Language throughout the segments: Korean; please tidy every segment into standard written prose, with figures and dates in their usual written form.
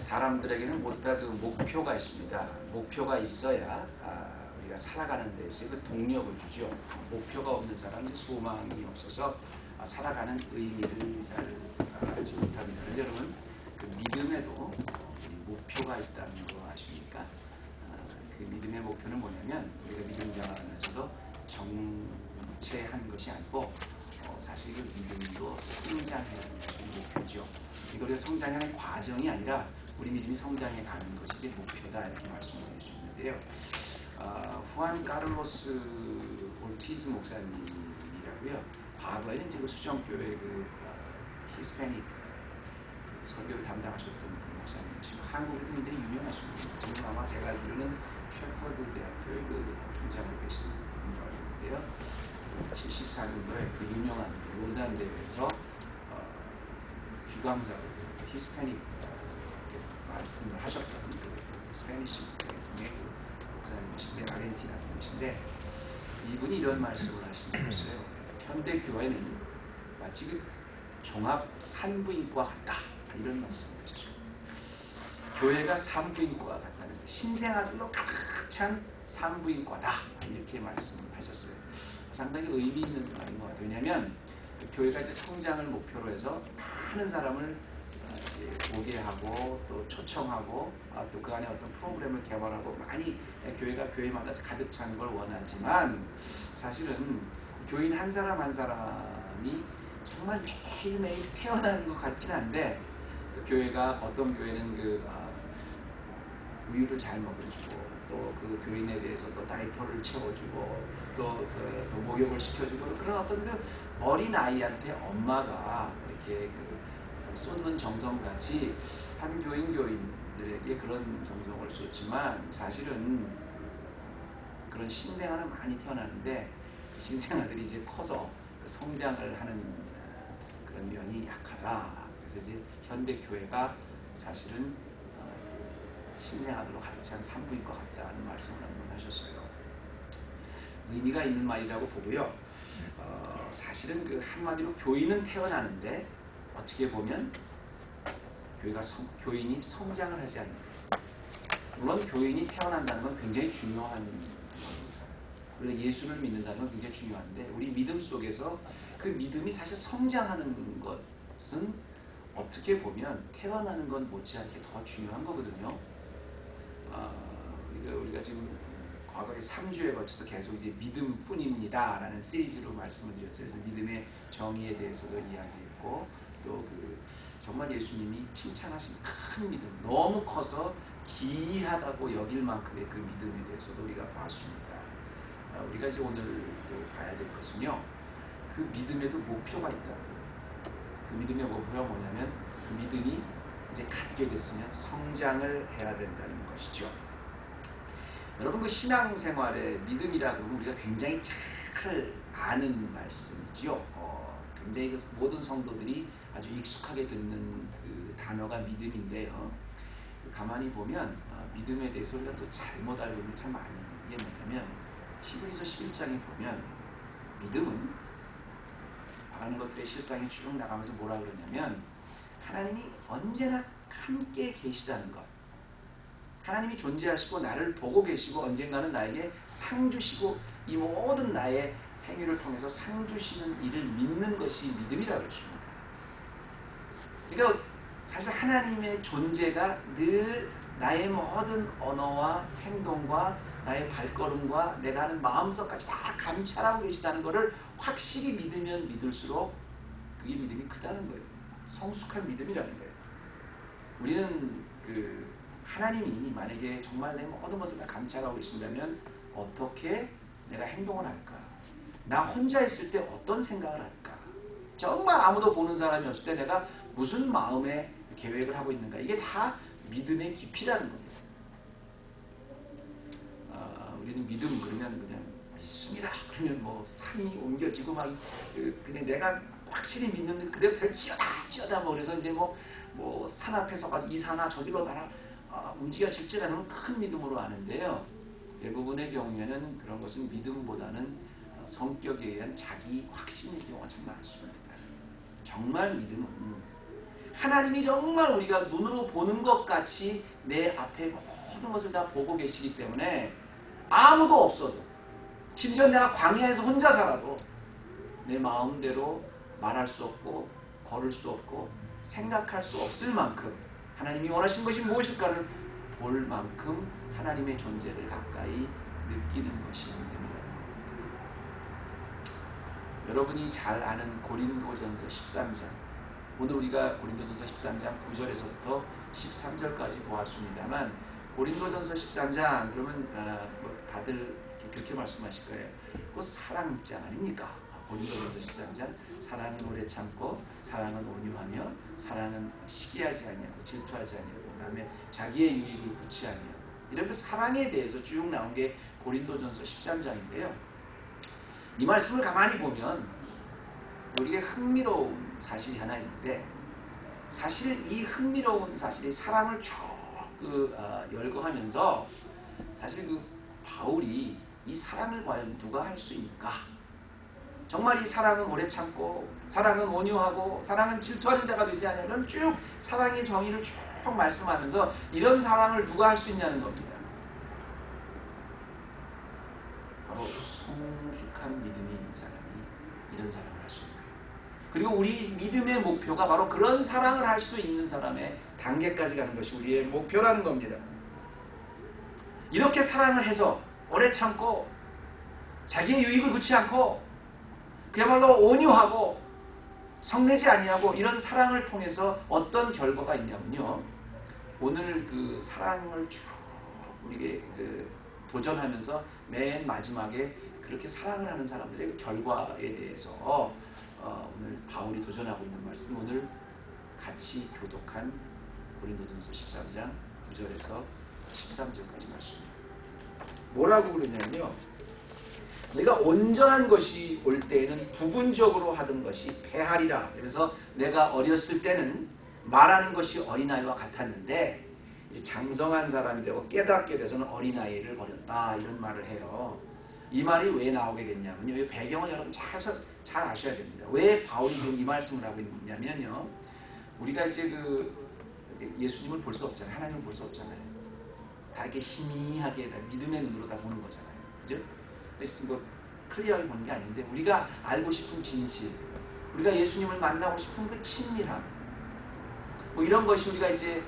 사람들에게는 모두 다 그 목표가 있습니다. 목표가 있어야 우리가 살아가는 데서 그 동력을 주죠. 목표가 없는 사람은 소망이 없어서 살아가는 의미를 잘 알지 못합니다. 여러분, 그 믿음에도 목표가 있다는 거 아십니까? 그 믿음의 목표는 뭐냐면 우리가 믿음 생활하면서도 정체한 것이 아니고 사실 그 믿음도 성장해야 하는 것이 목표죠. 이걸 성장하는 과정이 아니라 우리 믿음이 성장해 가는 것이 이제 목표다 이렇게 말씀드릴 수 있는데요. 후안 카를로스 올티즈 목사님이라고요. 과거에는 이제 그 수정교회 그 히스패닉 설교를 담당하셨던 그 목사님이시고 한국에도 굉장히 유명하십니다. 지금 아마 제가 알기로는 셰퍼드 대학교의 그 총장으로 계시는 분으로 알고 있는데요. 74년도에 그 유명한 로잔 대회에서 귀광자로 히스패닉 말씀을 하셨던 그 스페니시 계통의 목사님이신데 아르헨티나 분이신데 이분이 이런 말씀을 하시는 것이에요. 현대 교회는 마치 그 종합 산부인과 같다 이런 말씀을 하시죠. 교회가 산부인과가 같다는 신생아들로 가득 찬 산부인과다 이렇게 말씀을 하셨어요. 상당히 의미 있는 말인 것 같아요. 왜냐하면 교회가 이제 성장을 목표로 해서 많은 사람을 보게 하고 또 초청하고 또 그 안에 어떤 프로그램을 개발하고 많이 교회가 교회마다 가득 차는 걸 원하지만 사실은 교인 한 사람 한 사람이 정말 매일매일 태어나는 것 같긴 한데 교회가 어떤 교회는 그 우유를 잘 먹여주고 또 그 교인에 대해서 또 다이퍼를 채워주고 또 목욕을 시켜주고 그런 어떤 그 어린 아이한테 엄마가 이렇게 쏟는 정성같이 한 교인들에게 그런 정성을 쏟지만 사실은 그런 신생아는 많이 태어나는데 신생아들이 이제 커서 성장을 하는 그런 면이 약하다. 그래서 이제 현대 교회가 사실은 신생아들로 가득 찬 산부인 것 같다는 말씀을 한번 하셨어요. 의미가 있는 말이라고 보고요. 사실은 그 한마디로 교인은 태어나는데 어떻게 보면 교인이 성장을 하지 않는 거예요. 물론 교인이 태어난다는 건 굉장히 중요한 겁니다. 우리가 예수를 믿는다는 건 굉장히 중요한데 우리 믿음 속에서 그 믿음이 사실 성장하는 것은 어떻게 보면 태어나는 건 못지않게 더 중요한 거거든요. 우리가 지금 과거에 3주에 걸쳐서 계속 이제 믿음뿐입니다 라는 시리즈로 말씀을 드렸어요. 그래서 믿음의 정의에 대해서도 이야기했고 또 정말 예수님이 칭찬하신 큰 믿음, 너무 커서 기이하다고 여길 만큼의 그 믿음에 대해서도 우리가 봤습니다. 우리가 이제 오늘 봐야 될 것은요, 그 믿음에도 목표가 있다고요. 그 믿음의 목표가 뭐냐면 그 믿음이 이제 갖게 됐으면 성장을 해야 된다는 것이죠. 여러분 그 신앙생활에 믿음이라 그러면 우리가 굉장히 잘 아는 말씀이지요. 굉장히 그 모든 성도들이 아주 익숙하게 듣는 그 단어가 믿음인데요. 가만히 보면 믿음에 대해서 우리가 또 잘못 알고 있는 게 참 많이 이게 뭐냐면 히브리서 11장에 보면 믿음은 바라는 것들의 실상이 쭉 나가면서 뭐라 그러냐면 하나님이 언제나 함께 계시다는 것, 하나님이 존재하시고 나를 보고 계시고 언젠가는 나에게 상 주시고 이 모든 나의 행위를 통해서 상 주시는 일을 믿는 것이 믿음이라고 그랬습니다. 그러니까 사실 하나님의 존재가 늘 나의 모든 언어와 행동과 나의 발걸음과 내가 하는 마음속까지 다 감찰하고 계시다는 것을 확실히 믿으면 믿을수록 그게 믿음이 크다는 거예요. 성숙한 믿음이라는 거예요. 우리는 하나님이 만약에 정말 내 모든 것을 다 감찰하고 계신다면 어떻게 내가 행동을 할까? 나 혼자 있을 때 어떤 생각을 할까? 정말 아무도 보는 사람이 없을 때 내가 무슨 마음의 계획을 하고 있는가? 이게 다 믿음의 깊이라는 겁니다. 우리는 믿음 그러면 그냥 믿습니다. 그러면 뭐 산이 옮겨지고 막 그냥 내가 확실히 믿는 그대로 펼치어다 뭐 그래서 이제 뭐 산 앞에서 가지고 이 산아 저기로 가라 움직여질지라는 큰 믿음으로 아는데요. 대부분의 경우에는 그런 것은 믿음보다는 성격에 의한 자기 확신의 경우가 참 많습니다. 정말 믿음은 하나님이 정말 우리가 눈으로 보는 것 같이 내 앞에 모든 것을 다 보고 계시기 때문에 아무도 없어도, 심지어 내가 광야에서 혼자 살아도 내 마음대로 말할 수 없고 걸을 수 없고 생각할 수 없을 만큼 하나님이 원하신 것이 무엇일까를 볼 만큼 하나님의 존재를 가까이 느끼는 것이 됩니다. 여러분이 잘 아는 고린도전서 13장, 오늘 우리가 고린도전서 13장 9절에서부터 13절까지 보았습니다만, 고린도전서 13장 그러면 다들 그렇게 말씀하실 거예요. 그 사랑장 아닙니까? 고린도전서 13장, 사랑은 오래 참고, 사랑은 온유하며, 사랑은 시기하지 아니하고 질투하지 아니하고, 그다음에 자기의 유익을 구치 아니하고, 이런 그 사랑에 대해서 쭉 나온 게 고린도전서 13장인데요. 이 말씀을 가만히 보면 우리에게 흥미로운 사실이 하나 있는데, 사실 이 흥미로운 사실이 사랑을 쭉 열거하면서 사실 그 바울이 이 사랑을 과연 누가 할 수 있을까? 정말 이 사랑은 오래 참고, 사랑은 온유하고, 사랑은 질투하는 자가 되지 않으면 쭉 사랑의 정의를 쭉 말씀하면서 이런 사랑을 누가 할 수 있냐는 겁니다. 바로 성숙한 믿음이 있는 사람이 이런 사랑을 할 수 있는 거예요. 그리고 우리 믿음의 목표가 바로 그런 사랑을 할 수 있는 사람의 단계까지 가는 것이 우리의 목표라는 겁니다. 이렇게 사랑을 해서 오래 참고 자기의 유익을 굳지 않고 그야말로 온유하고 성내지 아니하고 이런 사랑을 통해서 어떤 결과가 있냐면요, 오늘 그 사랑을 쭉 우리에게 도전하면서 맨 마지막에 그렇게 사랑을 하는 사람들의 결과에 대해서 오늘 바울이 도전하고 있는 말씀, 오늘 같이 교독한 고린도전서 13장 9절에서 13절까지 말씀입니다. 뭐라고 그러냐면요, 내가 온전한 것이 올 때에는 부분적으로 하던 것이 패하리라. 그래서 내가 어렸을 때는 말하는 것이 어린아이와 같았는데 장성한 사람이 되고 깨닫게 돼서는 어린아이를 버렸다, 이런 말을 해요. 이 말이 왜 나오게 됐냐면요, 이 배경을 여러분 잘 아셔야 됩니다. 왜 바울이 지금 이 말씀을 하고 있냐면요, 우리가 이제 예수님을 볼 수 없잖아요. 하나님을 볼 수 없잖아요. 다 이렇게 희미하게 믿음의 눈으로 다 보는 거잖아요. 그죠? 그래서 클리어하게 보는 게 아닌데, 우리가 알고 싶은 진실, 우리가 예수님을 만나고 싶은 그 친밀함, 이런 것이 우리가 이제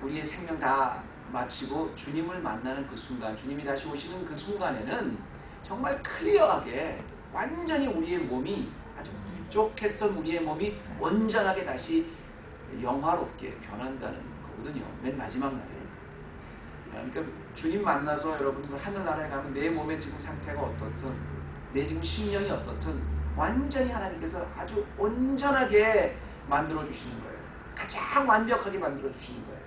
우리의 생명 다 마치고 주님을 만나는 그 순간, 주님이 다시 오시는 그 순간에는 정말 클리어하게 완전히 우리의 몸이, 아주 부족했던 우리의 몸이 온전하게 다시 영화롭게 변한다는 거거든요. 맨 마지막 날에. 그러니까 주님 만나서 여러분들 하늘나라에 가면 내 몸의 지금 상태가 어떻든, 내 지금 심령이 어떻든 완전히 하나님께서 아주 온전하게 만들어 주시는 거예요. 가장 완벽하게 만들어 주시는 거예요.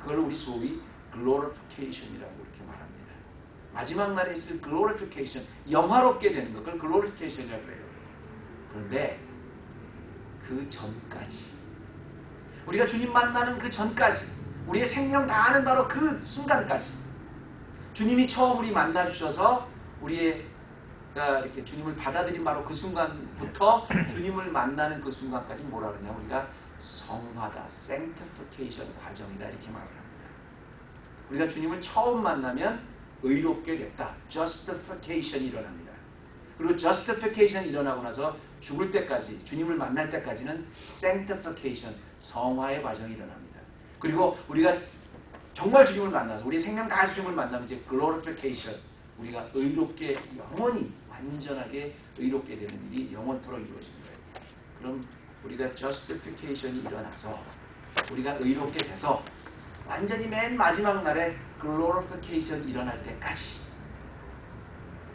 그걸 우리 소위 glorification이라고 이렇게 말합니다. 마지막 날에 있을 glorification, 영화롭게 되는 것, 그걸 glorification이라고 해요. 그런데 그 전까지, 우리가 주님 만나는 그 전까지, 우리의 생명 다하는 바로 그 순간까지, 주님이 처음 우리 만나 주셔서 우리가 이렇게 주님을 받아들인 바로 그 순간부터 주님을 만나는 그 순간까지 뭐라 그러냐면 우리가 성화다, sanctification 과정이다, 이렇게 말을 합니다. 우리가 주님을 처음 만나면 의롭게 됐다, justification이 일어납니다. 그리고 justification이 일어나고 나서 죽을 때까지, 주님을 만날 때까지는 sanctification, 성화의 과정이 일어납니다. 그리고 우리가 정말 주님을 만나서 우리 생명 다 주님을 만나면 이제 glorification, 우리가 의롭게, 영원히 완전하게 의롭게 되는 일이 영원토록 이루어진 거예요. 그럼 우리가 justification이 일어나서 우리가 의롭게 돼서 완전히 맨 마지막 날에 glorification 일어날 때까지,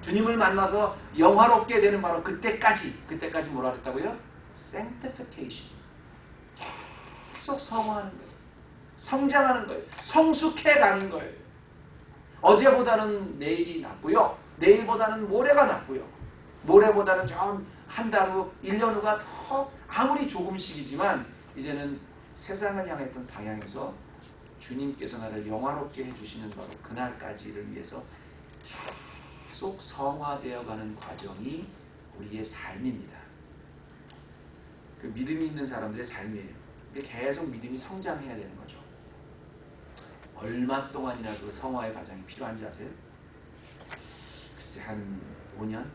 주님을 만나서 영화롭게 되는 바로 그때까지 뭐라 그랬다고요? sanctification. 계속 성화하는 거예요. 성장하는 거예요. 성숙해가는 거예요. 어제보다는 내일이 낫고요, 내일보다는 모레가 낫고요, 모레보다는 좀 한 달 후, 1년 후가 더, 아무리 조금씩이지만 이제는 세상을 향했던 방향에서 주님께서 나를 영화롭게 해주시는 바로 그날까지를 위해서 계속 성화되어가는 과정이 우리의 삶입니다. 그 믿음이 있는 사람들의 삶이에요. 계속 믿음이 성장해야 되는 거죠. 얼마 동안이나 그 성화의 과정이 필요한지 아세요? 글쎄 한 5년? 한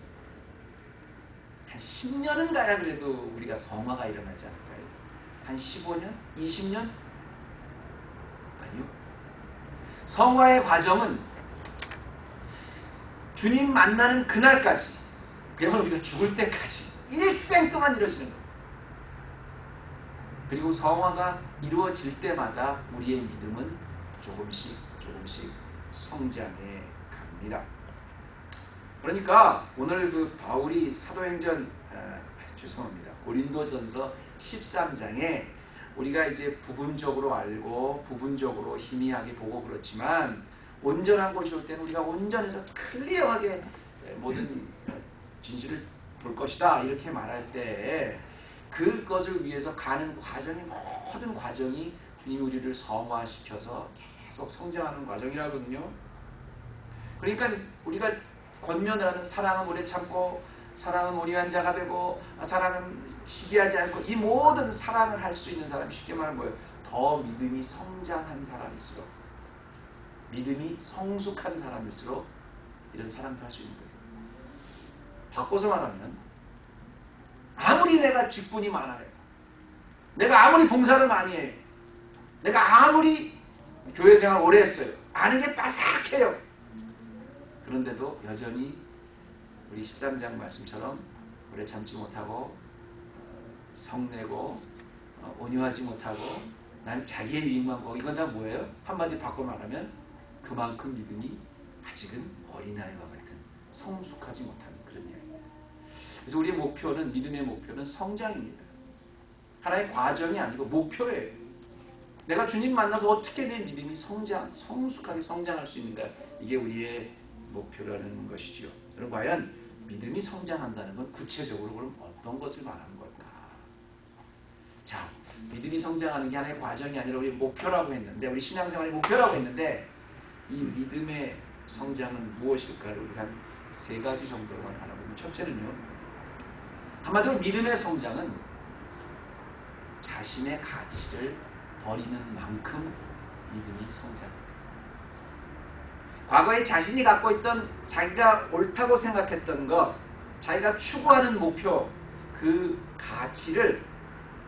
10년은 가야 그래도 우리가 성화가 일어나지 않을까요? 한 15년? 20년? 아니요. 성화의 과정은 주님 만나는 그날까지, 그야말로 우리가 죽을 때까지 일생 동안 이루어지는 거예요. 그리고 성화가 이루어질 때마다 우리의 믿음은 조금씩 성장해 갑니다. 그러니까 오늘 그 바울이 사도행전 고린도전서 13장에 우리가 이제 부분적으로 알고 부분적으로 희미하게 보고 그렇지만 온전한 것이 올 때는 우리가 온전해서 클리어하게 모든 진실을 볼 것이다 이렇게 말할 때 그것을 위해서 가는 과정이 모든 과정이 주님이 우리를 성화시켜서 계속 성장하는 과정이라거든요. 그러니까 우리가 권면을 하는 사랑은 오래 참고 사랑은 온유한 자가 되고 사랑은 시기하지 않고 이 모든 사랑을 할 수 있는 사람이 쉽게 말하면 뭐예요? 더 믿음이 성장한 사람일수록 믿음이 성숙한 사람일수록 이런 사랑도 할 수 있는 거예요. 바꿔서 말하면 아무리 내가 직분이 많아요. 내가 아무리 봉사를 많이 해요. 내가 아무리 교회 생활 오래 했어요. 아는 게 빠삭해요. 그런데도 여전히 우리 13장 말씀처럼 오래 참지 못하고 성내고 온유하지 못하고 나는 자기의 이익만 보고 이건 다 뭐예요? 한마디 바꿔 말하면 그만큼 믿음이 아직은 어린아이와 같은 성숙하지 못하는 그런 이야기입니다. 그래서 우리의 목표는 믿음의 목표는 성장입니다. 하나의 과정이 아니고 목표예요. 내가 주님 만나서 어떻게 내 믿음이 성숙하게 성장할 수 있는가 이게 우리의 목표라는 것이죠. 그럼 과연 믿음이 성장한다는 건 구체적으로 그럼 어떤 것을 말하는 걸까? 자, 믿음이 성장하는 게 하나의 과정이 아니라 우리 목표라고 했는데 우리 신앙생활의 목표라고 했는데 이 믿음의 성장은 무엇일까를 우리가 한 3가지 정도로만 알아보면 첫째는요. 한마디로 믿음의 성장은 자신의 가치를 버리는 만큼 믿음이 성장합니다. 과거에 자신이 갖고 있던 자기가 옳다고 생각했던 것, 자기가 추구하는 목표, 그 가치를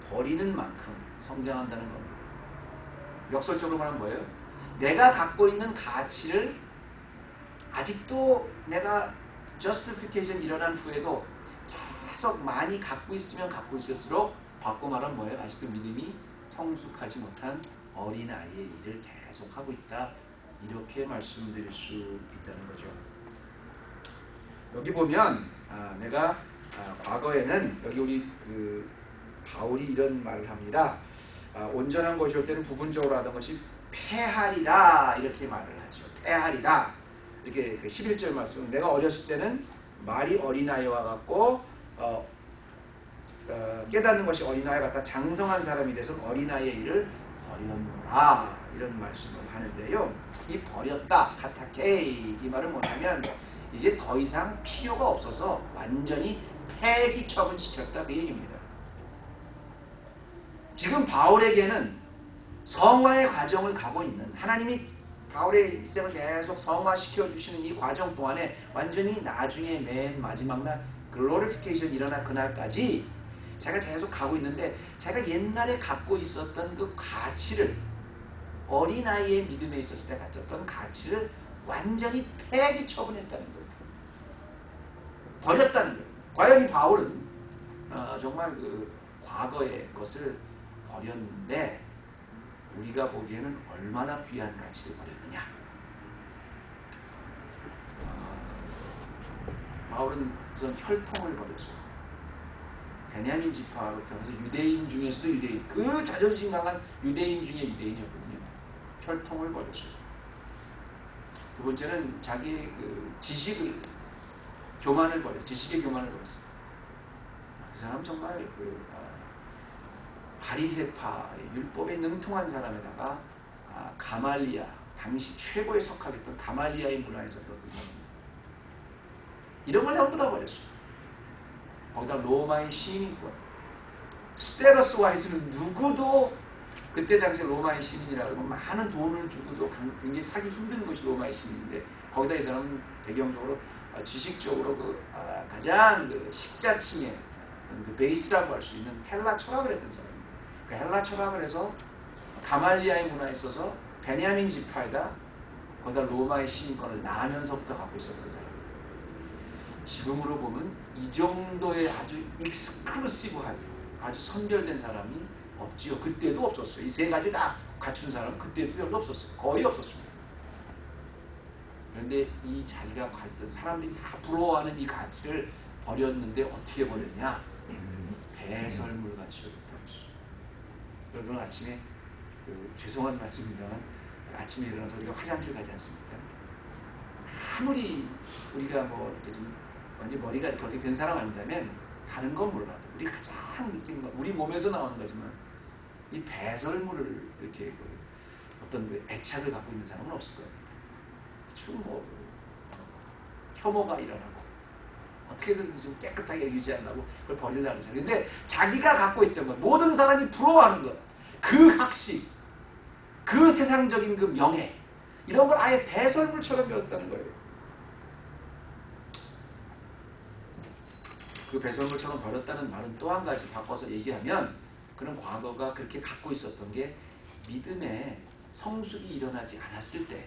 버리는 만큼 성장한다는 겁니다. 역설적으로 말하면 뭐예요? 내가 갖고 있는 가치를 아직도 내가 justification 일어난 후에도 계속 많이 갖고 있으면 갖고 있을수록 바꿔 말하면 뭐예요? 아직도 믿음이 성숙하지 못한 어린아이의 일을 계속하고 있다. 이렇게 말씀드릴 수 있다는 거죠. 여기 보면 내가 과거에는 여기 우리 그 바울이 이런 말을 합니다. 온전한 것이 올 때는 부분적으로 하던 것이 패하리라 이렇게 말을 하죠. 패하리라 이렇게 11절 말씀. 내가 어렸을 때는 말이 어린아이와 같고 깨닫는 것이 어린아이 같다. 장성한 사람이 돼서 어린아이의 일을 버렸노라 이런 말씀을 하는데요. 이 버렸다 카타케이 이 말은 뭐냐면 이제 더 이상 필요가 없어서 완전히 폐기 처분시켰다 그 얘기입니다. 지금 바울에게는 성화의 과정을 가고 있는 하나님이 바울의 일생을 계속 성화시켜 주시는 이 과정 동안에 완전히 나중에 맨 마지막 날 글로리피케이션 일어날 그날까지 자기가 계속 가고 있는데 자기가 옛날에 갖고 있었던 그 가치를 어린아이의 믿음에 있었을 때 가졌던 가치를 완전히 폐기 처분했다는 거예요. 버렸다는 거예요. 과연 이 바울은 정말 그 과거의 것을 버렸는데 우리가 보기에는 얼마나 귀한 가치를 버렸느냐. 바울은 우선 혈통을 버렸어요. 베냐민 지파로부터 유대인 중에서도 유대인, 그 자존심 강한 유대인 중에 유대인이었거든요. 혈통을 버렸어요. 두 번째는 자기의 그 지식을 교만을 버렸어요. 지식의 교만을 버렸어요. 그 사람 정말 그 바리새파 율법에 능통한 사람에다가 가말리아 당시 최고의 석학이었던 가말리아의 문화에 있었던 사람입니다. 이런 걸 전부 다 버렸어요. 거기다 로마의 시민권 스테러스 와이즈는 누구도 그때 당시 로마의 시민이라고 하면 많은 돈을 주고도 굉장히 사기 힘든 것이 로마의 시민인데 거기다 이 사람은 배경적으로 지식적으로 가장 식자층의 그 베이스라고 할 수 있는 헬라 철학을 했던 사람입니다. 그 헬라 철학을 해서 가말리아의 문화에 있어서 베냐민 지파에다 거기다 로마의 시민권을 낳으면서부터 갖고 있었던 사람입니다. 지금으로 보면 이 정도의 아주 익스클루시브한 아주 선별된 사람이 없지요. 그때도 없었어요. 이 세 가지 다 갖춘 사람은 그때도 별로 없었어요. 거의 없었습니다. 그런데 이 자기가 갖던 사람들이 다 부러워하는 이 가치를 버렸는데 어떻게 버렸냐? 배설물 가치 버렸다고 했어요. 여러분 아침에 죄송한 말씀입니다만 아침에 일어나서 우리가 화장실 가지 않습니까? 아무리 우리가 뭐 완전 머리가 그렇게 된 사람 아니다면 다른 건 몰라도 우리 가장 느끼는 건 우리 몸에서 나오는 거지만 이 배설물을 이렇게 어떤 애착을 갖고 있는 사람은 없을 거예요. 지금 혐오가 일어나고 어떻게든 좀 깨끗하게 유지하려고 그걸 버리려는 사람. 근데 자기가 갖고 있던 것, 모든 사람이 부러워하는 것, 그 학식, 그 세상적인 그 명예, 이런 걸 아예 배설물처럼 배웠다는 거예요. 그 배설물처럼 버렸다는 말은 또 한 가지 바꿔서 얘기하면 그런 과거가 그렇게 갖고 있었던 게 믿음의 성숙이 일어나지 않았을 때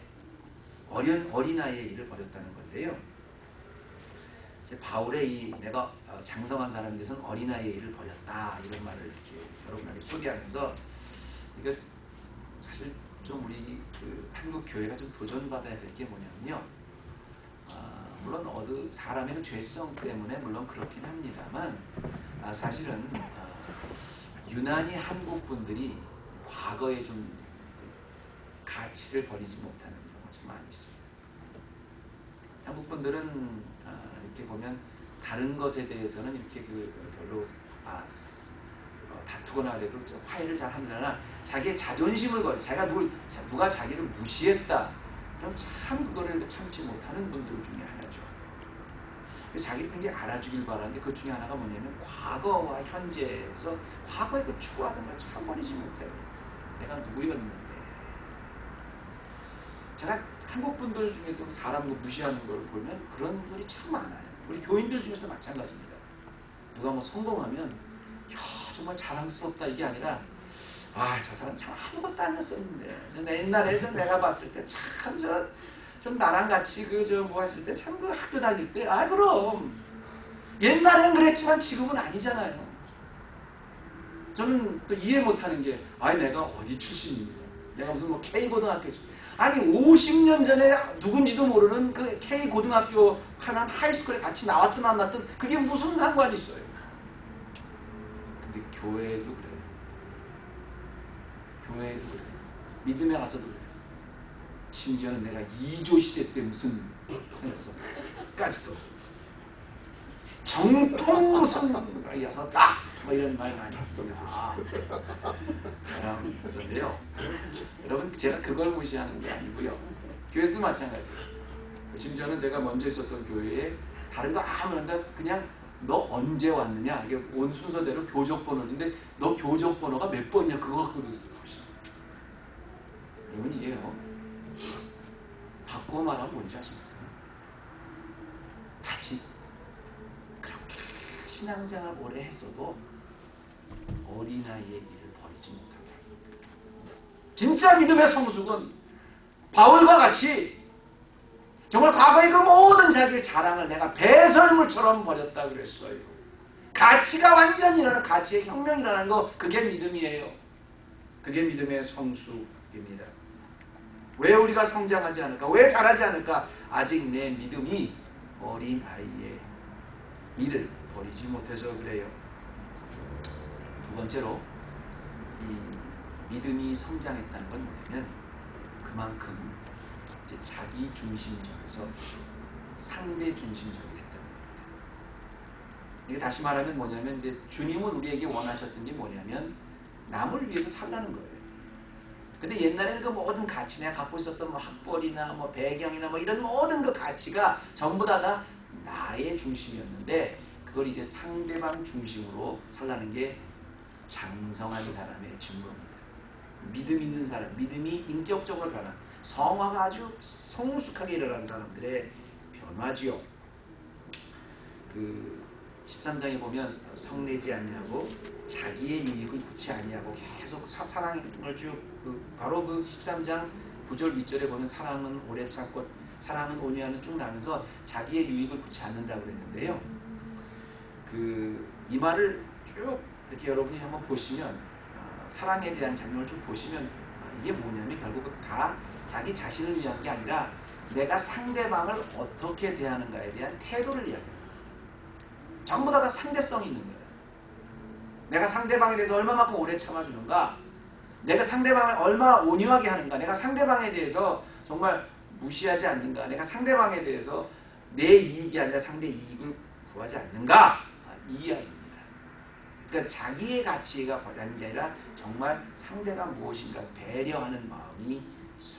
어린아이의 일을 버렸다는 건데요. 바울의 내가 장성한 사람에 대해서는 어린아이의 일을 버렸다 이런 말을 이렇게 여러분에게 소개하면서 이게 사실 좀 우리 한국 교회가 좀 도전받아야 될 게 뭐냐면요. 물론 어느 사람의 죄성 때문에 물론 그렇긴 합니다만 사실은 유난히 한국 분들이 과거에 좀 가치를 버리지 못하는 경우가 좀 많이 있어요. 한국 분들은 이렇게 보면 다른 것에 대해서는 이렇게 별로 다투거나 그래도 화해를 잘 하느라 자기의 자존심을 걸어 자기가 누가 자기를 무시했다 그럼 참 그거를 참지 못하는 분들 중에 하나죠. 자기를 굉장히 알아주길 바라는데 그 중에 하나가 뭐냐면 과거와 현재에서 과거에 추구하는 걸 참 버리지 못해요. 내가 누구였는데 제가 한국 분들 중에서 사람 무시하는 걸 보면 그런 분들이 참 많아요. 우리 교인들 중에서 마찬가지입니다. 누가 성공하면 정말 자랑스럽다 이게 아니라 저 사람 참 아무것도 안 했었는데 옛날에 내가 봤을 때 참 나랑 같이 뭐 했을 때 참 학교 다닐 때 그럼 옛날엔 그랬지만 지금은 아니잖아요. 저는 또 이해 못하는 게 내가 어디 출신입니다. 내가 무슨 K고등학교 아니 50년 전에 누군지도 모르는 그 K고등학교 하나 하이스쿨에 같이 나왔든 안 나왔든 그게 무슨 상관이 있어요. 근데 교회도 그래요. 교회도 그래요. 믿음에 가서도 그래요. 심지어는 내가 2조 시대 때 무슨 까지도 정통 무슨 이어서 뭐 이런 말 많이 했습니다. 그런데요. 여러분 제가 그걸 무시하는 게 아니고요. 교회도 마찬가지예요. 심지어는 제가 먼저 있었던 교회에 다른 거 아무런데 그냥 너 언제 왔느냐 이게 온 순서대로 교적 번호인데 너 교적 번호가 몇 번이냐 그거 갖고 있어요. 여러분 이게요. 바꿔 말하면 뭔지 아십니까? 다시 그렇게 신앙생활 오래 했어도 어린아이의 일을 버리지 못한다. 진짜 믿음의 성숙은 바울과 같이 정말 과거의 그 모든 자기의 자랑을 내가 배설물처럼 버렸다 그랬어요. 가치가 완전히 일어나는 가치의 혁명이 일어나는 거 그게 믿음이에요. 그게 믿음의 성숙입니다. 왜 우리가 성장하지 않을까? 왜 자라지 않을까? 아직 내 믿음이 어린 아이의 일을 버리지 못해서 그래요. 두 번째로 이 믿음이 성장했다는 건 뭐냐면 그만큼 이제 자기 중심적에서 상대 중심적이 됐다는 겁니다. 이게 다시 말하면 뭐냐면 이제 주님은 우리에게 원하셨던 게 뭐냐면 남을 위해서 살라는 거예요. 근데 옛날에는 그 모든 가치 내가 갖고 있었던 학벌이나 배경이나 이런 모든 그 가치가 전부 다 나의 중심이었는데 그걸 이제 상대방 중심으로 살라는 게 장성한 사람의 증거입니다. 믿음 있는 사람, 믿음이 인격적으로 변한, 성화가 아주 성숙하게 일어난 사람들의 변화지요. 그 13장에 보면 성내지 아니하고 자기의 유익을 구치 아니하고 계속 사랑을 쭉 바로 그 13장 9절 밑절에 보면 사랑은 오래 참고 사랑은 온유하는 쭉 나면서 자기의 유익을 구치 않는다고 그랬는데요. 이 말을 쭉 이렇게 여러분이 한번 보시면 사랑에 대한 장면을 좀 보시면 이게 뭐냐면 결국 다 자기 자신을 위한 게 아니라 내가 상대방을 어떻게 대하는가에 대한 태도를 이야기합니다. 전부 다 상대성이 있는 거예요. 내가 상대방에 대해서 얼마만큼 오래 참아주는가, 내가 상대방을 얼마나 온유하게 하는가, 내가 상대방에 대해서 정말 무시하지 않는가, 내가 상대방에 대해서 내 이익이 아니라 상대 이익을 구하지 않는가, 이 이야기입니다. 그러니까 자기의 가치가 보다는 게 아니라 정말 상대가 무엇인가 배려하는 마음이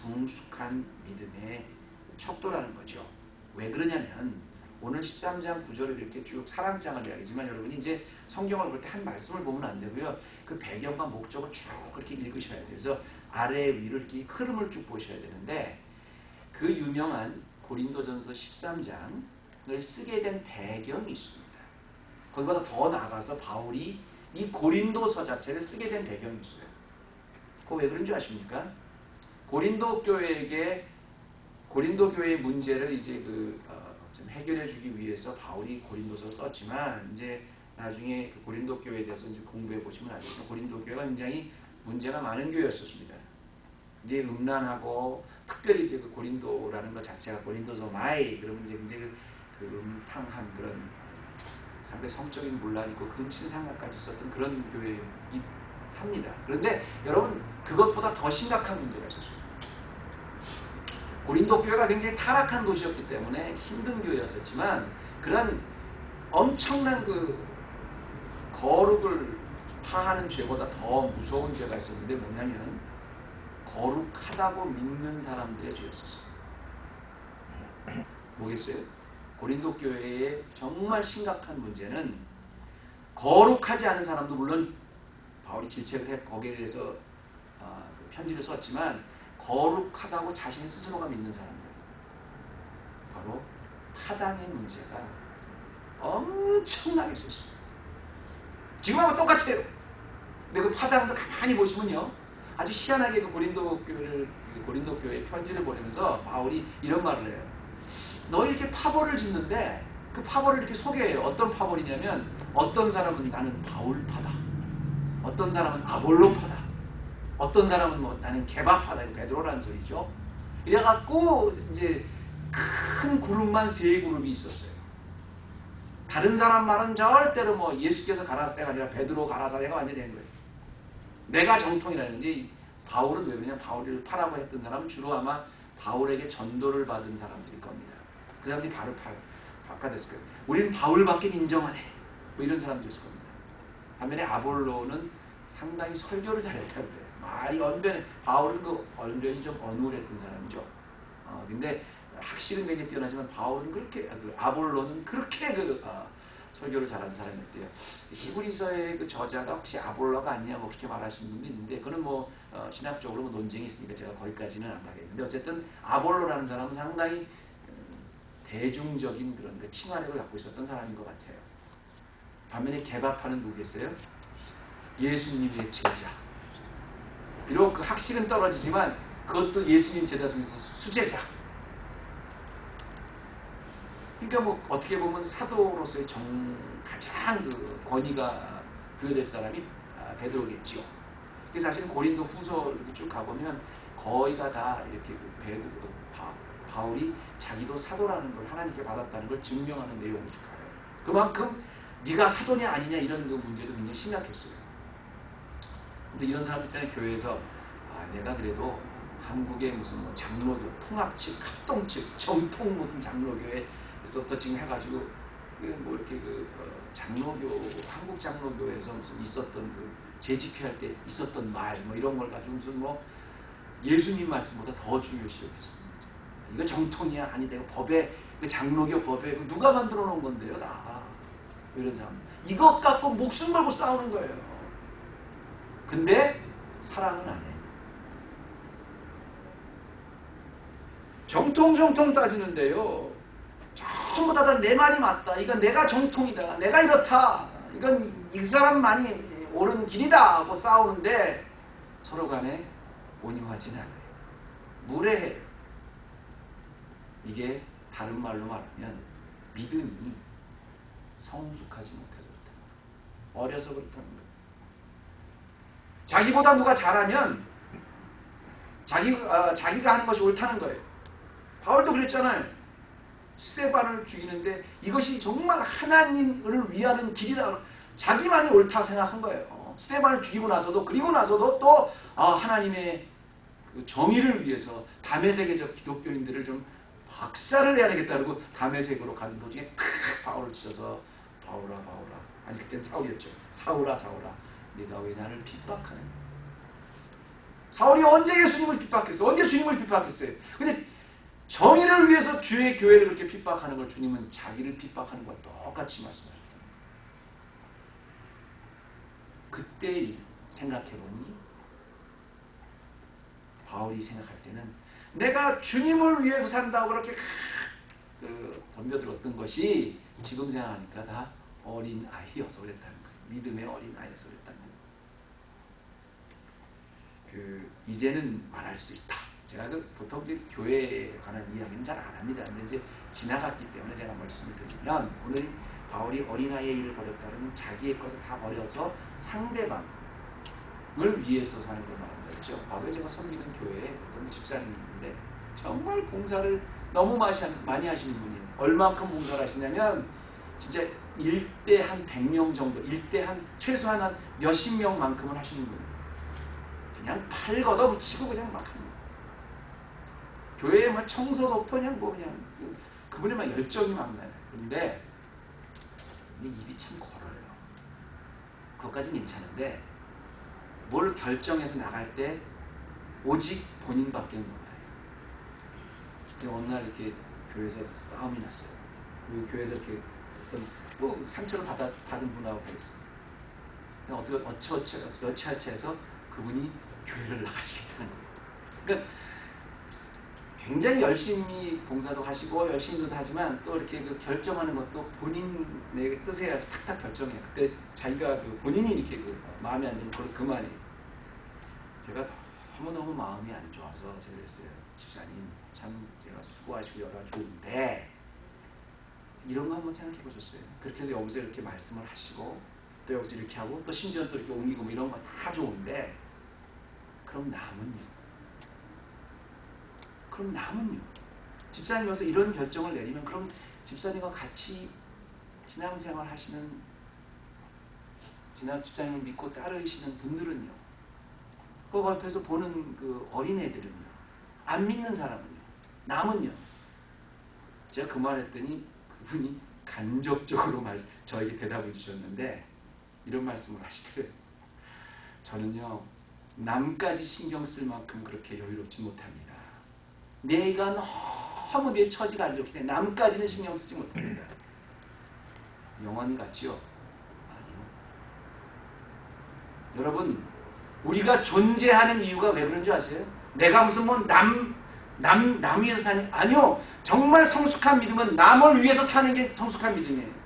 성숙한 믿음의 척도라는 거죠. 왜 그러냐면 오늘 13장 9절을 이렇게 쭉 사랑장을 이야기지만 여러분이 이제 성경을 볼 때 한 말씀을 보면 안 되고요. 그 배경과 목적을 쭉 그렇게 읽으셔야 돼요. 그래서 아래 위로 이렇게 흐름을 쭉 보셔야 되는데 그 유명한 고린도전서 13장을 쓰게 된 배경이 있습니다. 거기보다 더 나아가서 바울이 이 고린도서 자체를 쓰게 된 배경이 있어요. 그거 왜 그런 줄 아십니까? 고린도 교회의 문제를 이제 좀 해결해주기 위해서 바울이 고린도서를 썼지만 이제 나중에 그 고린도 교회에 대해서 이제 공부해 보시면 알겠지만 고린도 교회가 굉장히 문제가 많은 교회였었습니다. 이제 음란하고 특별히 이제 그 고린도라는 것 자체가 고린도서 마이 그러면 이제 굉장히 그 음탕한 그런 상당히 성적인 문란이 있고 금신상각까지 있었던 그런 교회이긴 합니다. 그런데 여러분 그것보다 더 심각한 문제가 있었어요. 고린도 교회가 굉장히 타락한 도시였기 때문에 힘든 교회였었지만 그런 엄청난 그 거룩을 파하는 죄보다 더 무서운 죄가 있었는데 뭐냐면 거룩하다고 믿는 사람들의 죄였었어요. 뭐겠어요? 고린도 교회의 정말 심각한 문제는 거룩하지 않은 사람도 물론 바울이 질책을 해 거기에 대해서 편지를 썼지만 거룩하다고 자신 스스로가 믿는 사람들 바로 타당의 문제가 엄청나게 있었습니다. 지금하고 똑같아요. 근데 그 파당도 가만히 보시면요 아주 희한하게 그 고린도 교회에 편지를 보내면서 바울이 이런 말을 해요. 너 이렇게 파벌을 짓는데 그 파벌을 이렇게 소개해요. 어떤 파벌이냐면 어떤 사람은 나는 바울파다. 어떤 사람은 아볼로파다. 어떤 사람은 뭐 나는 개바파다. 베드로라는 소리죠. 이래갖고 이제 큰 그룹만 세 그룹이 있었어요. 다른 사람 말은 절대로 뭐 예수께서 가라사대가 아니라 베드로 가라사대가 완전히 된 거예요. 내가 정통이라는지 바울은 왜 그러냐 바울을 파라고 했던 사람은 주로 아마 바울에게 전도를 받은 사람들일 겁니다. 그 사람들이 바로 바꿔됐을 거예요. 우리는 바울밖에 인정하네. 뭐 이런 사람들이었을 겁니다. 반면에 아볼로는 상당히 설교를 잘했다고 그래요. 말이 언변해. 바울은 그 언변이 좀 어눌했던 사람이죠. 근데 학식은 굉장히 뛰어나지만 바울은 그렇게 아볼로는 그렇게 설교를 잘하는 사람이었대요. 히브리서의 그 저자가 혹시 아볼로가 아니냐 뭐 그렇게 말하시는 분도 있는데 그거는 뭐 신학적으로 뭐 논쟁이 있으니까 제가 거기까지는 안 가겠는데 어쨌든 아볼로라는 사람은 상당히 대중적인 그런 그 칭화력을 갖고 있었던 사람인 것 같아요. 반면에 개바파는 누구겠어요? 예수님의 제자. 비록 그 학식은 떨어지지만 그것도 예수님 제자 중에서 수제자. 그러니까 뭐 어떻게 보면 사도로서의 가장 그 권위가 부여될 사람이 베드로겠지요. 그래서 사실 고린도 후서를 쭉 가보면 거의 다 이렇게 바울이 자기도 사도라는 걸 하나님께 받았다는 걸 증명하는 내용을 쭉 가요. 그만큼 네가 사도냐 아니냐 이런 그 문제도 굉장히 심각했어요. 근데 이런 사람 있잖아요. 교회에서 내가 그래도 한국의 무슨 뭐 장로교, 통합측, 합동측, 정통 무슨 장로교에 또 지금 해가지고 뭐 이렇게 장로교, 한국 장로교에서 무슨 있었던 그 재집회할 때 있었던 말 뭐 이런 걸 가지고 무슨 뭐 예수님 말씀보다 더 중요시 여겼습니다. 이거 정통이야 아니 내가 법에 그 장로교 법에 누가 만들어 놓은 건데요 나 이런 사람 이것 갖고 목숨 걸고 싸우는 거예요. 근데 사랑은 안 해. 정통 따지는데요. 전부 다 내 말이 맞다. 이건 내가 정통이다. 내가 이렇다. 이건 이 사람만이 옳은 길이다 하고 싸우는데 서로 간에 온유하진 않아요. 무례해요. 이게 다른 말로 말하면 믿음이 성숙하지 못해서 그렇다는 거예요. 어려서 그렇다는 거예요. 자기보다 누가 잘하면 자기가 하는 것이 옳다는 거예요. 바울도 그랬잖아요. 스데반을 죽이는데 이것이 정말 하나님을 위하는 길이다. 자기만이 옳다 생각한 거예요. 스데반을 죽이고 나서도 그리고 나서도 또 하나님의 그 정의를 위해서 다메섹의 저 기독교인들을 좀 박살을 내야 되겠다 그러고 다메섹으로 가는 도중에 바울을 치셔서 바울아 아니 그땐 사울이었죠. 사울아 네가 왜 나를 핍박하느냐. 사울이 언제 예수님을 핍박했어요? 언제 주님을 핍박했어요? 근데 정의를 위해서 주의 교회를 그렇게 핍박하는 걸 주님은 자기를 핍박하는 것과 똑같이 말씀하셨다. 그때 생각해보니 바울이 생각할 때는 내가 주님을 위해서 산다고 그렇게 덤벼들었던 것이 지금 생각하니까 다 어린 아이여서 그랬다는 거예요. 믿음의 어린 아이여서 그랬다는 거예요. 이제는 말할 수 있다. 제가 보통 이제 교회에 관한 이야기는 잘 안 합니다. 근데 이제 지나갔기 때문에 제가 말씀을 드리면 오늘 바울이 어린아이의 일을 버렸다는 자기의 것을 다 버려서 상대방을 위해서 사는 걸 말한다죠. 과거에 제가 섬기는 교회에 어떤 집사님인데 정말 봉사를 너무 많이 하시는 분이에요. 얼마큼 봉사를 하시냐면 진짜 일대 한 100명 정도, 일대 한 최소한 한 몇십 명만큼은 하시는 분이에요. 그냥 팔 걷어붙이고 그냥 막 합니다. 교회에 막 청소부터 그냥 그분의 막 열정이 막 나요. 근데 입이 참 걸어요. 그것까지는 괜찮은데 뭘 결정해서 나갈 때 오직 본인밖에 몰라요. 어느 날 이렇게 교회에서 싸움이 났어요. 그 교회에서 이렇게 어떤 상처를 받은 분하고 그랬어요. 어떻게 여차여차해서 그분이 교회를 나가시겠다는 거예요. 그러니까 굉장히 열심히 봉사도 하시고 열심히도 하지만 또 이렇게 결정하는 것도 본인의 뜻에 탁탁 결정해요. 그때 자기가 본인이 이렇게 마음에 안 드는 그만이에요. 제가 너무 마음이 안 좋아서 제가 그랬어요. 집사님 참 제가 수고하시고 여러 좋은데 이런 거 한번 생각해 보셨어요? 그렇게 해서 여기서 이렇게 말씀을 하시고 또 여기서 이렇게 하고 또 심지어 또 이렇게 옮기고 이런 거 다 좋은데 그럼 남은요? 집사님 여기서 이런 결정을 내리면 그럼 집사님과 같이 신앙생활 하시는 집사님을 믿고 따르시는 분들은요? 그 옆에서 보는 그 어린애들은요? 안 믿는 사람은요? 남은요? 제가 그 말했더니 그분이 간접적으로 저에게 대답을 주셨는데 이런 말씀을 하시더래요. 저는요 남까지 신경 쓸 만큼 그렇게 여유롭지 못합니다. 내가 너무 내 처지가 안 좋기 때문에 남까지는 신경 쓰지 못합니다. 영원히 같지요? 아니요. 여러분 우리가 존재하는 이유가 왜 그런 줄 아세요? 내가 무슨 남 위해서 사는 아니요. 정말 성숙한 믿음은 남을 위해서 사는 게 성숙한 믿음이에요.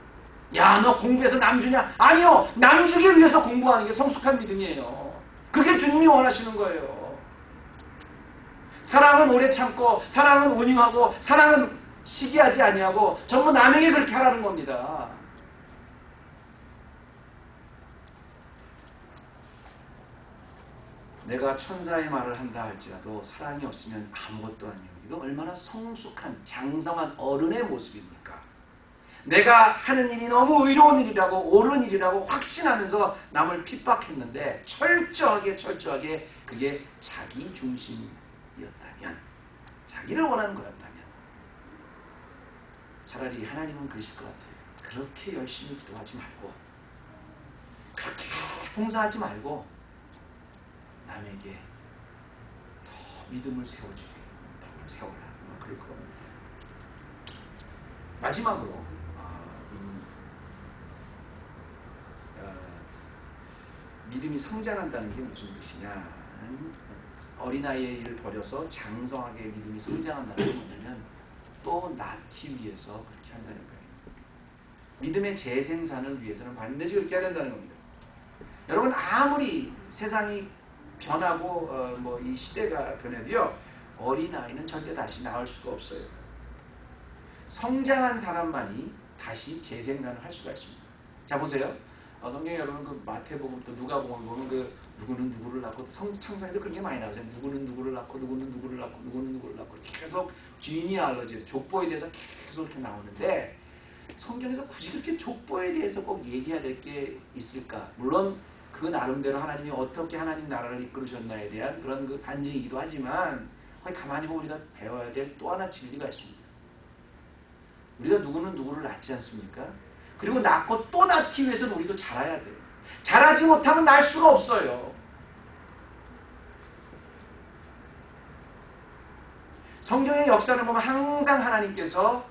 야, 너 공부해서 남 주냐? 아니요. 남 주기 위해서 공부하는 게 성숙한 믿음이에요. 그게 주님이 원하시는 거예요. 사랑은 오래 참고 사랑은 온유하고 사랑은 시기하지 아니하고 전부 남에게 그렇게 하라는 겁니다. 내가 천사의 말을 한다 할지라도 사랑이 없으면 아무것도 아니에요. 이거 얼마나 성숙한 장성한 어른의 모습입니까? 내가 하는 일이 너무 의로운 일이라고 옳은 일이라고 확신하면서 남을 핍박했는데 철저하게 그게 자기 중심이었다면 자기를 원하는 거였다면 차라리 하나님은 그러실 것 같아요. 그렇게 열심히 기도하지 말고 그렇게 봉사하지 말고 남에게 더 믿음을 세워라. 그럴 겁니다. 마지막으로 믿음이 성장한다는 게 무슨 뜻이냐? 어린아이의 일을 버려서 장성하게 믿음이 성장한다는 게 뭐냐면 또 낳기 위해서 그렇게 한다는 거예요. 믿음의 재생산을 위해서는 반드시 그렇게 해야 된다는 겁니다. 여러분 아무리 세상이 변하고 이 시대가 변해도요. 어린아이는 절대 다시 나올 수가 없어요. 성장한 사람만이 다시 재생산을 할 수가 있습니다. 자 보세요. 성경에 여러분 그 마태복음 또 누가복음 보면 그 누구는 누구를 낳고 창세기도 그런 게 많이 나오죠. 누구는 누구를 낳고 누구는 누구를 낳고 누구는 누구를 낳고 계속 지니알러지 족보에 대해서 계속 이렇게 나오는데 성경에서 굳이 그렇게 족보에 대해서 꼭 얘기해야 될 게 있을까? 물론 그 나름대로 하나님이 어떻게 하나님 나라를 이끌으셨나에 대한 그런 그 반증이기도 하지만 거기 가만히 보면 우리가 배워야 될 또 하나 진리가 있습니다. 우리가 누구는 누구를 낳지 않습니까? 그리고 낳고 또 낳기 위해서는 우리도 자라야 돼요. 자라지 못하면 날 수가 없어요. 성경의 역사를 보면 항상 하나님께서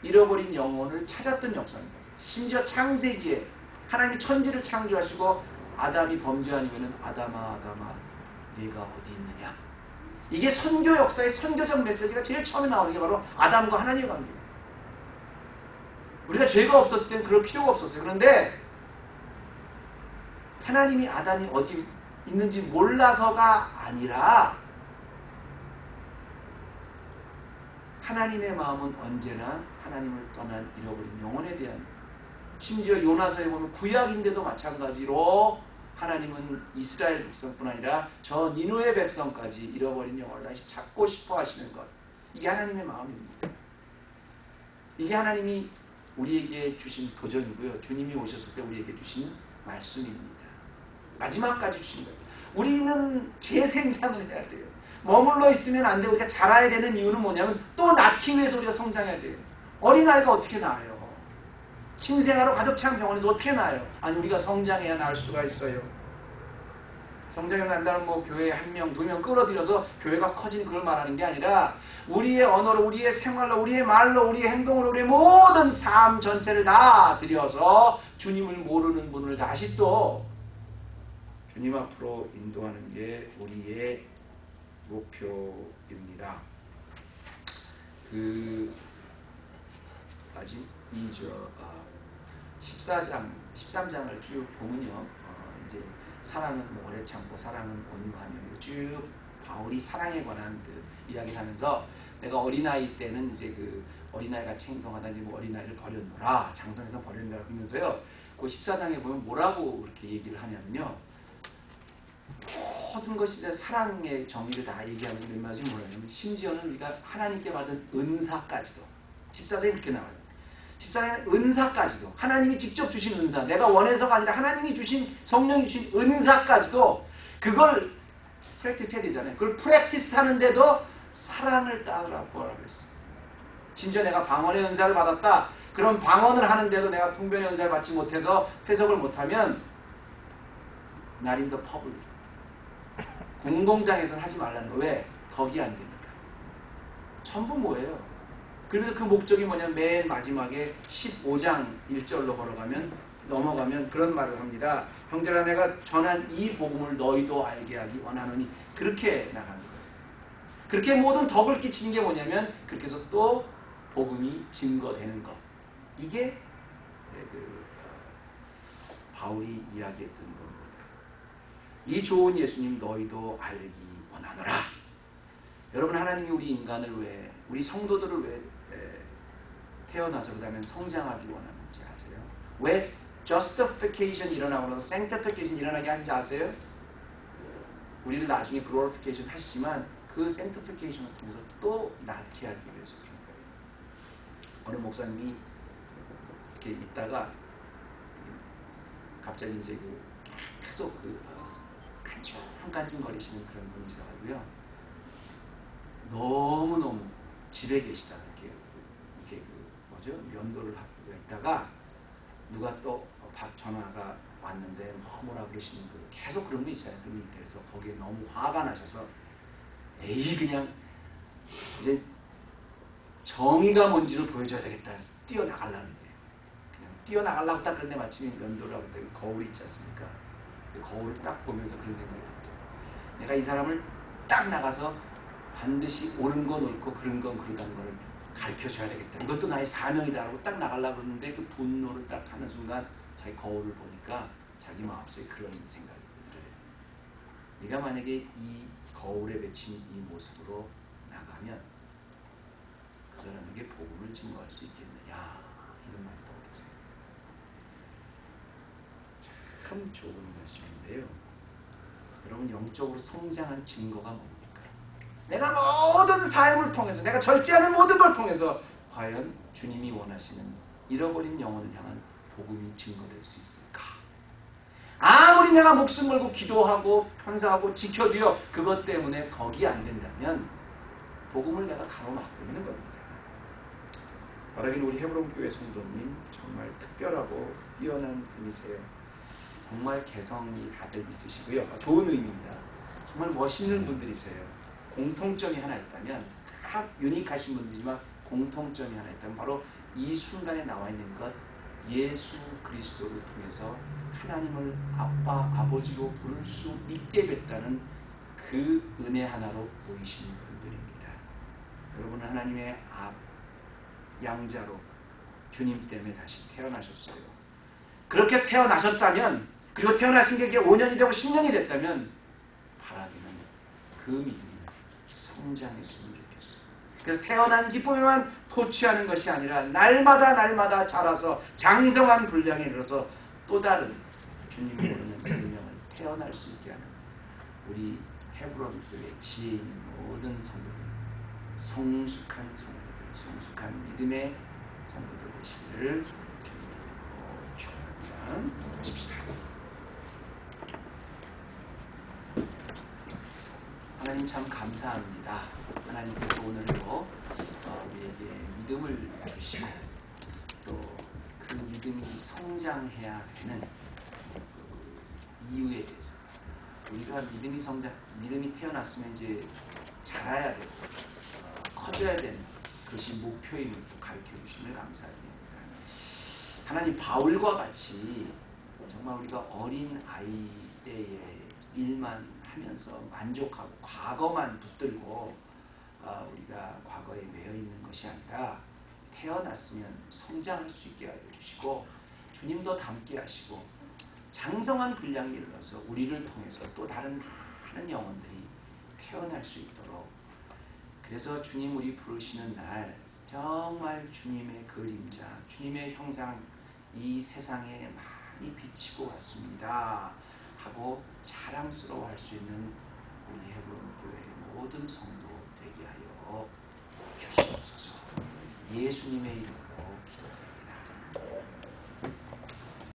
잃어버린 영혼을 찾았던 역사입니다. 심지어 창세기에 하나님이 천지를 창조하시고 아담이 범죄한 이유는 아담아 네가 어디 있느냐. 이게 선교 역사의 선교적 메시지가 제일 처음에 나오는 게 바로 아담과 하나님의 관계입니다. 우리가 죄가 없었을 때는 그럴 필요가 없었어요. 그런데 하나님이 아담이 어디 있는지 몰라서가 아니라 하나님의 마음은 언제나 하나님을 떠난 잃어버린 영혼에 대한, 심지어 요나서에 보면 구약인데도 마찬가지로 하나님은 이스라엘 백성뿐 아니라 저 니누의 백성까지 잃어버린 영혼을 다시 찾고 싶어 하시는 것, 이게 하나님의 마음입니다. 이게 하나님이 우리에게 주신 도전이고요. 주님이 오셨을 때 우리에게 주신 말씀입니다. 마지막까지 주신 거예요. 우리는 재생산을 해야 돼요. 머물러 있으면 안 되고 우리가 자라야 되는 이유는 뭐냐면 또 낳기 위해서 우리가 성장해야 돼요. 어린아이가 어떻게 낳아요? 신생아로 가족 체험 병원에서 어떻게 낳아요? 아니 우리가 성장해야 낳을 수가 있어요. 성장해 난다는 뭐 교회에 한 명, 두 명 끌어들여서 교회가 커진 그걸 말하는 게 아니라 우리의 언어로, 우리의 생활로, 우리의 말로, 우리의 행동으로, 우리의 모든 삶 전체를 다 들여서 주님을 모르는 분을 다시 또 주님 앞으로 인도하는 게 우리의 목표입니다. 아직 13장을 쭉 보면요. 이제 사랑은 오래 참고 사랑은 온유하며 쭉 바울이 사랑에 관한 그 이야기를 하면서 내가 어린아이 때는 이제 그 어린아이같이 행동하다니 뭐 어린아이를 버렸노라, 장성에서 버렸노라 하면서요. 그 14장에 보면 뭐라고 그렇게 얘기를 하냐면요. 모든 것이 사랑의 정의를 다 얘기하면서 몇 마디 뭐냐면 심지어는 우리가 하나님께 받은 은사까지도 14장에 그렇게 나와요. 14장에 은사까지도 하나님이 직접 주신 은사, 내가 원해서가 아니라 하나님이 주신 성령이 주신 은사까지도 그걸 프랙티스 해야 되잖아요. 그걸 프랙티스 하는데도 사랑을 따르라고 뭐라고 했어요. 심지어 내가 방언의 은사를 받았다. 그럼 방언을 하는데도 내가 분별의 은사를 받지 못해서 해석을 못하면 not in the public, 공공장에서는 하지 말라는 거. 왜? 덕이 안 되니까. 전부 뭐예요? 그래서 그 목적이 뭐냐면 맨 마지막에 15장 1절로 넘어가면 그런 말을 합니다. 형제라 내가 전한 이 복음을 너희도 알게 하기 원하노니, 그렇게 나가는 거예요. 그렇게 모든 덕을 끼치는 게 뭐냐면 그렇게 해서 또 복음이 증거되는 것. 이게 바울이 이야기했던 겁니다. 이 좋은 예수님 너희도 알기 원하노라. 여러분, 하나님이 우리 인간을 왜, 우리 성도들을 왜 태어나서 그 다음에 성장하기 원하는지 아세요? 왜 justification 일어나고 나서 sanctification 일어나게 하는지 아세요? 우리를 나중에 glorification 하시지만 그 sanctification을 통해서 또 낫게 하기 위해서 그런 거예요. 어느 목사님이 이렇게 있다가 갑자기 이제 계속 한간증거리시는 그런 분이셔가지고요. 너무너무 집에 계시다. 이렇게 면도를 하고 있다가 누가 또 전화가 왔는데 뭐라 그러시는 계속 그런 분 있잖아요. 그 밑에서 거기에 너무 화가 나셔서 그냥 이제 정의가 뭔지를 보여줘야 되겠다. 뛰어나가려는데 그냥 뛰어나가려고 딱 그런데 마침 면도를 하고 있다가 거울이 있지 않습니까? 거울을 딱 보면서 그런 생각이 들어요. 내가 이 사람을 딱 나가서 반드시 옳은 건 옳고 그런 건 그러다는 걸 가르쳐줘야 되겠다. 이것도 나의 사명이다라고 딱 나가려고 그러는데 그 분노를 딱 하는 순간 자기 거울을 보니까 자기 마음속에 그런 생각이 들어요. 네가 만약에 이 거울에 비친 이 모습으로 나가면 그 사람에게 복음을 증거할 수 있겠느냐, 이런 말이 떠오르세요. 참 좋은 말씀인데요. 여러분, 영적으로 성장한 증거가 뭡니까? 내가 모든 삶을 통해서, 내가 절제하는 모든 걸 통해서 과연 주님이 원하시는 잃어버린 영혼을 향한 복음이 증거될 수 있을까? 아무리 내가 목숨 걸고 기도하고 편사하고 지켜도요, 그것 때문에 거기 안 된다면 복음을 내가 가로막고 있는 겁니다. 바라긴 우리 헤브론 교회 성도님 정말 특별하고 뛰어난 분이세요. 정말 개성이 다들 있으시고요. 좋은 의미입니다. 정말 멋있는 분들이세요. 공통점이 하나 있다면, 다 유니크하신 분들이지만 공통점이 하나 있다면 바로 이 순간에 나와 있는 것, 예수 그리스도를 통해서 하나님을 아빠, 아버지로 부를 수 있게 됐다는 그 은혜 하나로 보이시는 분들입니다. 여러분은 하나님의 양자로 주님 때문에 다시 태어나셨어요. 그렇게 태어나셨다면, 그리고 태어나신 게 이제 5년이 되고 10년이 됐다면 바라기는 그 믿음이 성장했으면 좋겠어요. 그래서 태어난 기쁨에만 포취하는 것이 아니라 날마다 자라서 장성한 분량에 이르러서 또 다른 주님이 오는 생명을 태어날 수 있게 하는 우리 헤브론 교회 지혜 있는 모든 성도들, 성숙한 믿음의 성도들 되시기를 주님으로 축원합니다. 칩시다. 하나님 참 감사합니다. 하나님께서 오늘도 우리에게 믿음을 주시고 또 그 믿음이 성장해야 되는 그 이유에 대해서, 우리가 믿음이 태어났으면 이제 자라야 되고 커져야 되는 그것이 목표임을 또 가르쳐 주심을 감사드립니다. 하나님, 바울과 같이 정말 우리가 어린 아이 때의 일만 하면서 만족하고 과거만 붙들고 우리가 과거에 매여 있는 것이 아니라 태어났으면 성장할 수 있게 하여 주시고 주님도 닮게 하시고 장성한 분량에 이르러서 우리를 통해서 또 다른 많은 영혼들이 태어날 수 있도록, 그래서 주님 우리 부르시는 날 정말 주님의 그림자, 주님의 형상 이 세상에 많이 비치고 왔습니다 하고 자랑스러워할 수 있는 우리 헤브론 교회의 모든 성도 되게 하여 주시옵소서. 예수님의 이름으로